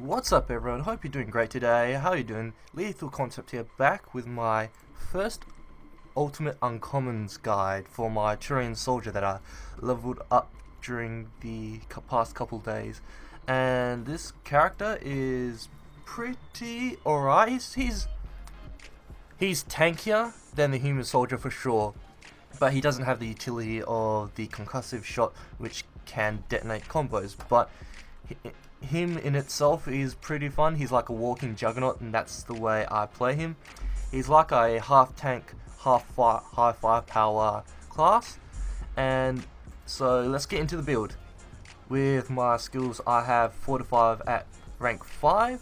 What's up everyone, hope you're doing great today. How are you doing? Lethal Concept here, back with my first Ultimate Uncommons guide for my Turian soldier that I leveled up during the past couple days. And this character is pretty alright. He's tankier than the human soldier for sure, but he doesn't have the utility of the concussive shot which can detonate combos. But him in itself is pretty fun. He's like a walking juggernaut, and that's the way I play him. He's like a half tank, half high firepower class. And so let's get into the build. With my skills, I have 4 to 5 at rank 5.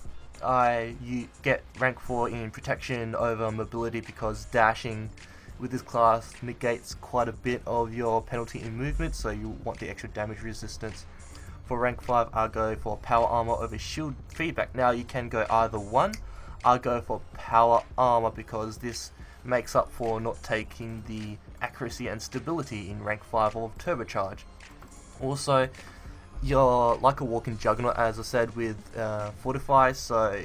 You get rank 4 in protection over mobility because dashing with this class negates quite a bit of your penalty in movement, so you want the extra damage resistance. For rank 5, I go for power armor over shield feedback. Now you can go either one. I go for power armor because this makes up for not taking the accuracy and stability in rank 5 of Turbocharged. Also, you're like a walking juggernaut, as I said, with Fortify, so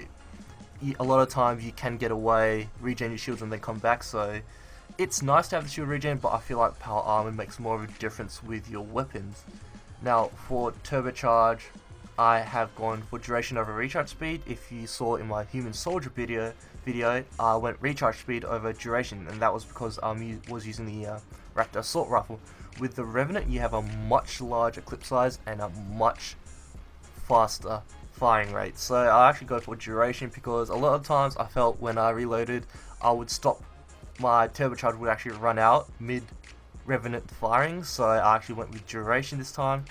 a lot of times you can get away, regen your shields and then come back, so it's nice to have the shield regen, but I feel like power armor makes more of a difference with your weapons. Now for Turbocharge, I have gone for duration over recharge speed. If you saw in my human soldier video, I went recharge speed over duration, and that was because I was using the Raptor assault rifle. With the Revenant, you have a much larger clip size and a much faster firing rate. So I actually go for duration because a lot of times I felt when I reloaded, I would stop, my Turbocharge would actually run out mid Revenant firing, so I actually went with duration this time.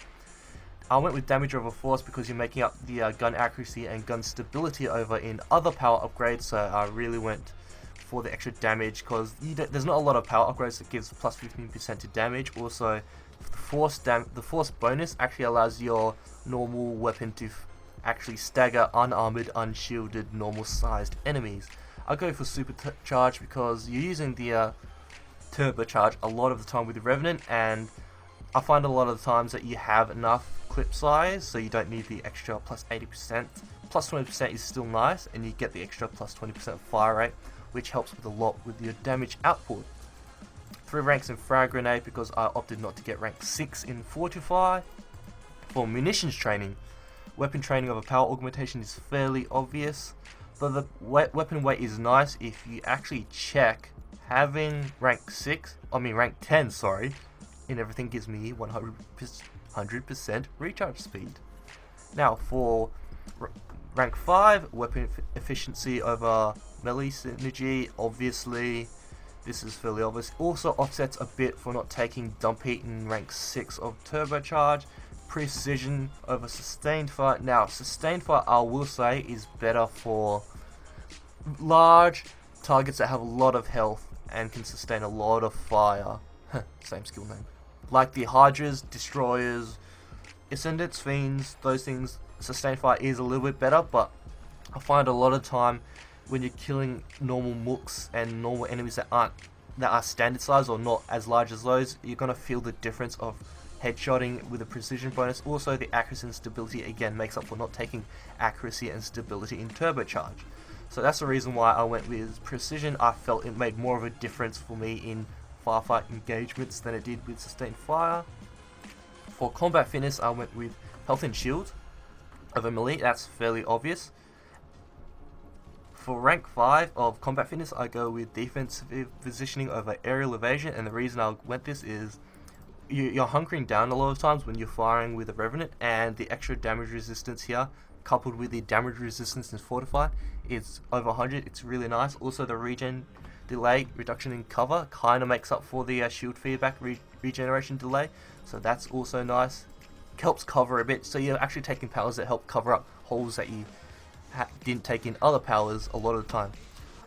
I went with damage over force because you're making up the gun accuracy and gun stability over in other power upgrades, so I really went for the extra damage because there's not a lot of power upgrades that gives plus 15% to damage. Also, the force bonus actually allows your normal weapon to actually stagger unarmored, unshielded, normal sized enemies. I go for supercharge because you're using the Turbocharge a lot of the time with the Revenant, and I find a lot of the times that you have enough clip size, so you don't need the extra plus 80%. Plus 20% is still nice, and you get the extra plus 20% fire rate, which helps with a lot with your damage output. 3 ranks in frag grenade because I opted not to get rank 6 in Fortify. For munitions training, weapon training of a power augmentation is fairly obvious, but the weapon weight is nice if you actually check. Having rank 10, in everything gives me 100% recharge speed. Now for rank 5, weapon efficiency over melee synergy, obviously this is fairly obvious. Also offsets a bit for not taking dump heat in rank 6 of Turbocharge. Precision over sustained fire. Now sustained fire, I will say, is better for large targets that have a lot of health and can sustain a lot of fire. Same skill name. Like the Hydras, Destroyers, Ascendants, Fiends, those things, sustained fire is a little bit better, but I find a lot of time when you're killing normal mooks and normal enemies that are standard size or not as large as those, you're gonna feel the difference of headshotting with a precision bonus. Also the accuracy and stability again makes up for not taking accuracy and stability in Turbocharge. So that's the reason why I went with precision. I felt it made more of a difference for me in firefight engagements than it did with sustained fire. For combat fitness, I went with health and shield over melee. That's fairly obvious. For rank 5 of combat fitness, I go with defensive positioning over aerial evasion, and the reason I went this is you're hunkering down a lot of times when you're firing with a Revenant, and the extra damage resistance here coupled with the damage resistance in Fortify, it's over 100. It's really nice. Also the regen delay reduction in cover kind of makes up for the shield feedback regeneration delay, so that's also nice. Helps cover a bit, so you're actually taking powers that help cover up holes that you didn't take in other powers a lot of the time.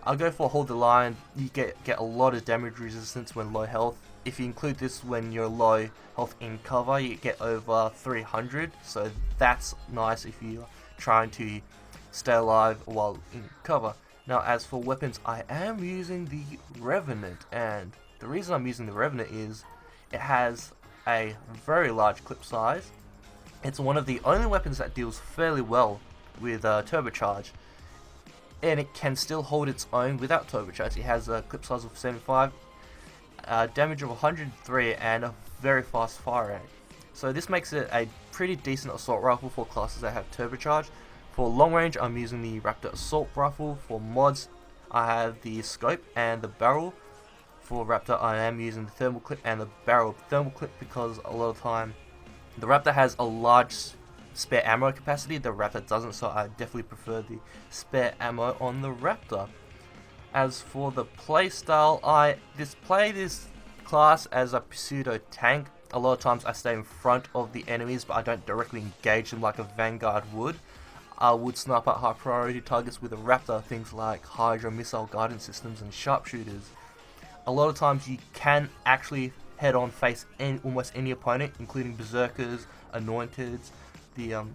I'll go for hold the line. You get a lot of damage resistance when low health. If you include this when you're low health in cover, you get over 300, so that's nice if you're trying to stay alive while in cover. Now as for weapons, I am using the Revenant, and the reason I'm using the Revenant is it has a very large clip size. It's one of the only weapons that deals fairly well with Turbocharged, and it can still hold its own without Turbocharged. It has a clip size of 75, damage of 103, and a very fast fire rate. So this makes it a pretty decent assault rifle for classes that have Turbocharged. For long range, I'm using the Raptor assault rifle. For mods, I have the scope and the barrel. For Raptor, I am using the thermal clip and the barrel. Thermal clip because a lot of time the Raptor has a large spare ammo capacity, the Raptor doesn't, so I definitely prefer the spare ammo on the Raptor. As for the playstyle, I play this class as a pseudo tank. A lot of times I stay in front of the enemies, but I don't directly engage them like a Vanguard would. I would snipe out high priority targets with a Raptor, things like Hydra missile guidance systems and sharpshooters. A lot of times you can actually head on face almost any opponent, including Berserkers, Anointeds, the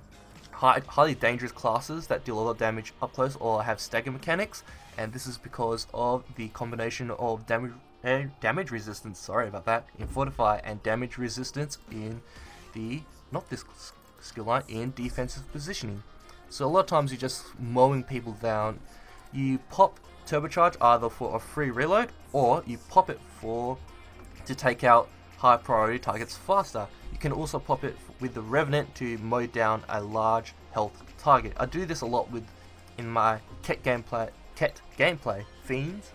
highly dangerous classes that deal a lot of damage up close or have stagger mechanics, and this is because of the combination of damage resistance, sorry about that, in Fortify, and damage resistance in the, not this skill line, in defensive positioning. So a lot of times you're just mowing people down. You pop Turbocharge either for a free reload, or you pop it to take out high priority targets faster. You can also pop it with the Revenant to mow down a large health target. I do this a lot in my Ket gameplay Fiends,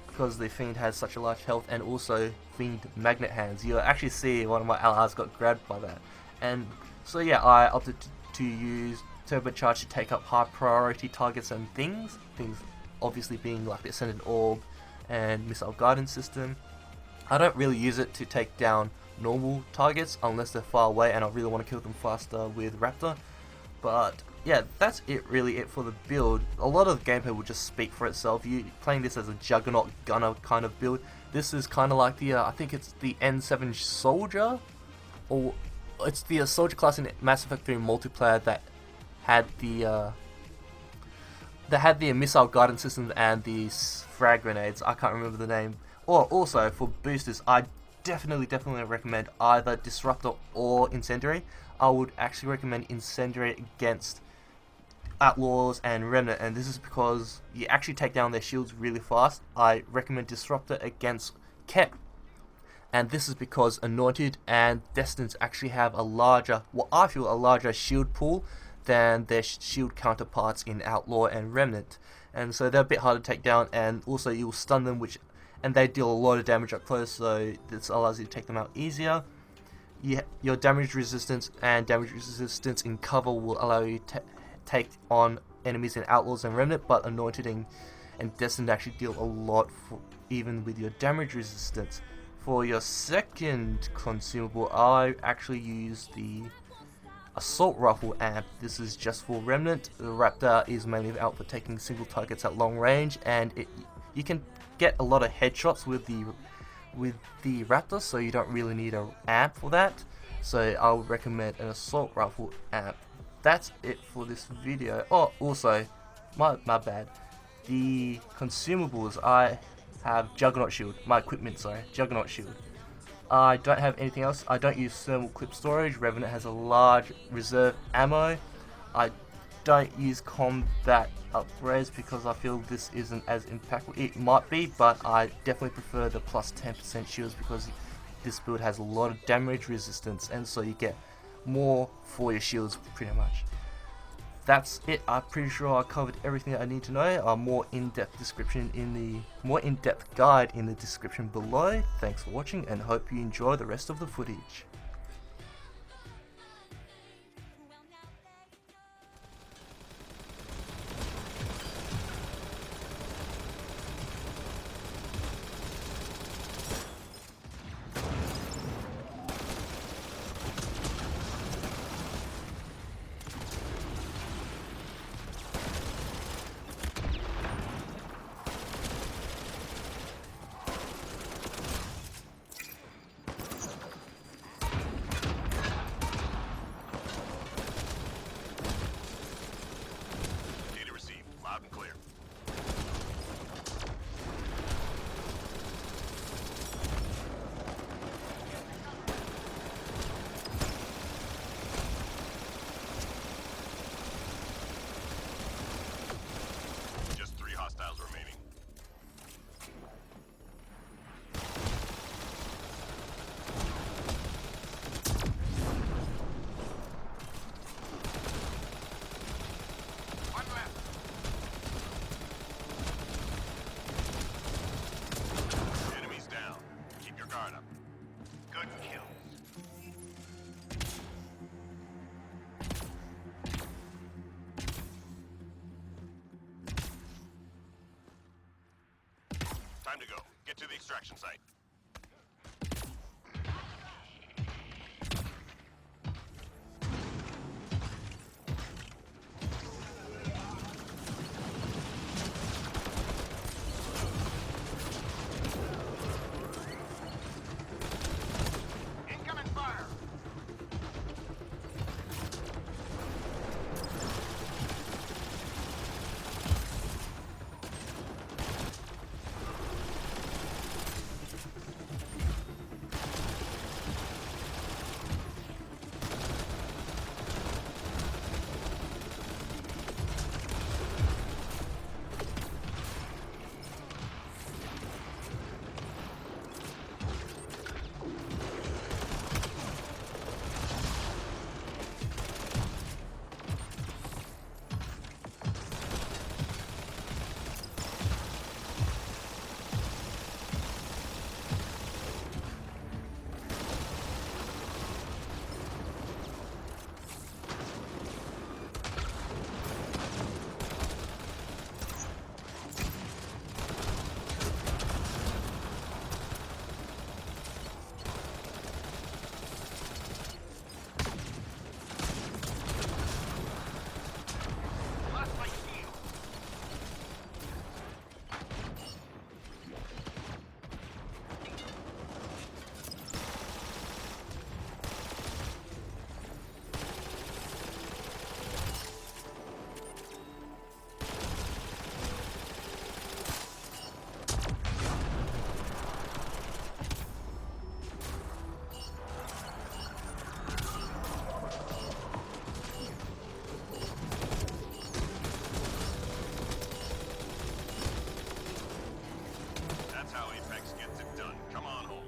because the Fiend has such a large health, and also Fiend magnet hands. You'll actually see one of my allies got grabbed by that. And so yeah, I opted to use Turbocharge to take up high priority targets and things obviously being like the Ascendant Orb and Missile Guidance System. I don't really use it to take down normal targets unless they're far away and I really want to kill them faster with Raptor. But yeah, that's really it for the build. A lot of the gameplay will just speak for itself. You playing this as a Juggernaut Gunner kind of build. This is kind of like the I think it's the N7 Soldier, or it's the Soldier class in Mass Effect 3 multiplayer that had the missile guidance system and the frag grenades. I can't remember the name. Or also for boosters, I definitely recommend either Disruptor or Incendiary. I would actually recommend Incendiary against Outlaws and Remnant, and this is because you actually take down their shields really fast. I recommend Disruptor against Ket, and this is because Anointed and Destined actually have a larger shield pool than their shield counterparts in Outlaw and Remnant, and so they're a bit harder to take down, and also you'll stun them, and they deal a lot of damage up close, so this allows you to take them out easier. Your damage resistance and damage resistance in cover will allow you to take on enemies in Outlaws and Remnant, but Anointed and Destined actually deal a lot even with your damage resistance. For your second consumable, I actually use the Assault Rifle amp. This is just for Remnant. The Raptor is mainly out for taking single targets at long range, and you can get a lot of headshots with the Raptor, so you don't really need an amp for that. So I would recommend an Assault Rifle amp. That's it for this video. Oh, also, my bad. The consumables, I have Juggernaut Shield. My equipment, sorry, Juggernaut Shield. I don't have anything else. I don't use thermal clip storage. Revenant has a large reserve ammo. I don't use combat upgrades because I feel this isn't as impactful. It might be, but I definitely prefer the plus 10% shields because this build has a lot of damage resistance, and so you get more for your shields pretty much. That's it. I'm pretty sure I covered everything that I need to know. A more in-depth guide in the description below. Thanks for watching, and hope you enjoy the rest of the footage. extraction site. Incoming fire! Lost my shield! That's how Apex gets it done. Come on home.